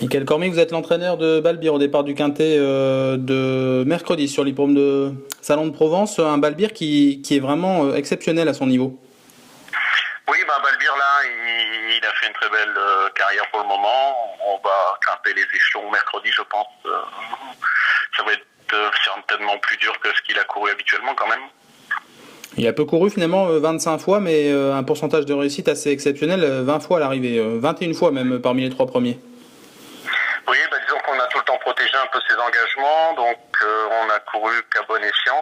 Michael Cormier, vous êtes l'entraîneur de Balbir au départ du Quintet de mercredi sur l'hippodrome de Salon de Provence. Un Balbir qui est vraiment exceptionnel à son niveau. Oui, Balbir là, il a fait une très belle carrière pour le moment. On va grimper les échelons mercredi, je pense. Ça va être certainement plus dur que ce qu'il a couru habituellement quand même. Il a peu couru finalement 25 fois, mais un pourcentage de réussite assez exceptionnel, 20 fois à l'arrivée, 21 fois même parmi les 3 premiers. Oui, disons qu'on a tout le temps protégé un peu ses engagements, donc on a couru qu'à bon escient.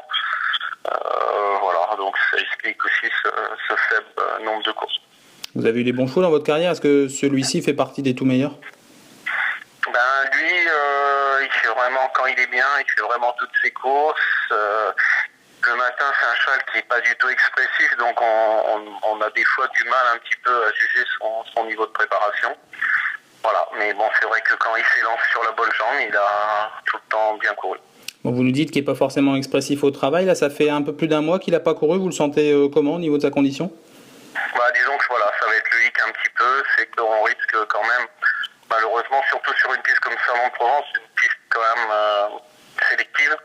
Voilà, donc ça explique aussi ce faible nombre de courses. Vous avez eu des bons chevaux dans votre carrière, est-ce que celui-ci fait partie des tout meilleurs? Lui, il fait vraiment, quand il est bien, il fait vraiment toutes ses courses. Le matin, c'est un cheval qui n'est pas du tout expressif, donc on a des fois du mal un petit peu à juger son niveau de préparation. Voilà, mais bon, c'est vrai que quand il s'élance sur la bonne jambe, il a tout le temps bien couru. Bon, vous nous dites qu'il n'est pas forcément expressif au travail, là ça fait un peu plus d'un mois qu'il n'a pas couru, vous le sentez comment au niveau de sa condition? Disons que voilà, ça va être le hic un petit peu, c'est qu'on risque quand même, malheureusement, surtout sur une piste comme Salon de Provence, une piste quand même sélective.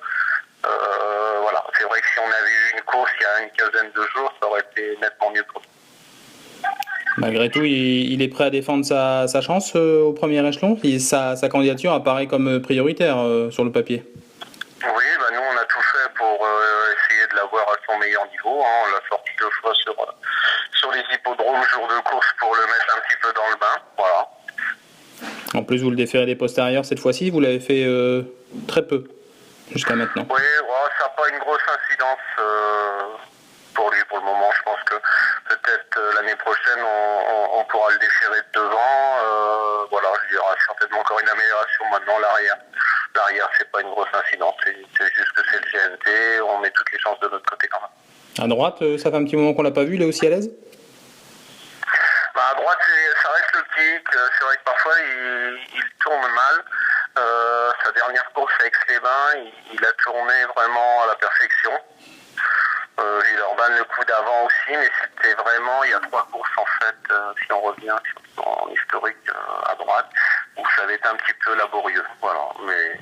Voilà, c'est vrai que si on avait eu une course il y a une quinzaine de jours, ça aurait été nettement mieux pour nous. Malgré tout, il est prêt à défendre sa chance au premier échelon. Sa candidature apparaît comme prioritaire sur le papier. Oui, nous on a tout fait pour essayer de l'avoir à son meilleur niveau. On l'a sorti 2 fois sur les hippodromes jour de course pour le mettre un petit peu dans le bain. Voilà. En plus, vous le déférez des postérieurs cette fois-ci, vous l'avez fait très peu jusqu'à maintenant. Oui, ça n'a pas une grosse incidence pour lui pour le moment. Je pense que peut-être l'année prochaine on pourra le déférer de devant. Voilà, il y aura certainement encore une amélioration maintenant. L'arrière, c'est pas une grosse incidence, c'est juste que c'est le GNT, on met toutes les chances de notre côté quand même. À droite, ça fait un petit moment qu'on l'a pas vu, il est aussi à l'aise? À droite, ça reste le tic. C'est vrai que parfois il tourne mal. Sa dernière course avec Aix-les-Bains, il a tourné vraiment à la perfection. Villeurbanne le coup d'avant aussi, mais c'était vraiment, il y a 3 courses en fait, si on revient sur son historique à droite, où ça avait été un petit peu laborieux. Voilà, mais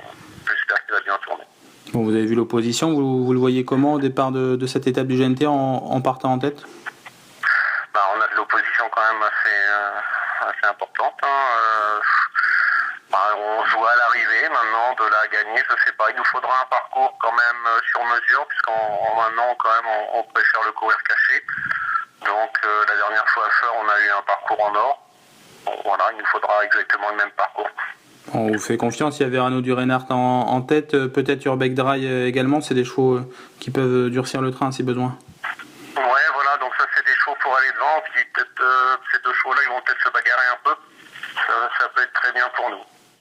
j'espère qu'il va bien tourner. Bon, vous avez vu l'opposition, vous le voyez comment au départ de cette étape du GNT en partant en tête? On a de l'opposition quand même assez importante. On joue à l'arrivée maintenant, de là à gagner, je sais pas. Il nous faudra un parcours quand même sur mesure, puisqu'en maintenant quand même on préfère le courir caché. Donc la dernière fois à faire, on a eu un parcours en or. Bon, voilà, il nous faudra exactement le même parcours. On vous fait confiance, il y avait Arnaud Durenart en tête, peut-être Urbeck Dry également, c'est des chevaux qui peuvent durcir le train si besoin. Ouais, voilà, donc ça c'est des chevaux pour aller devant, puis peut-être ces 2 chevaux-là ils vont peut-être se bagarrer un peu. Ça peut être très bien pour nous.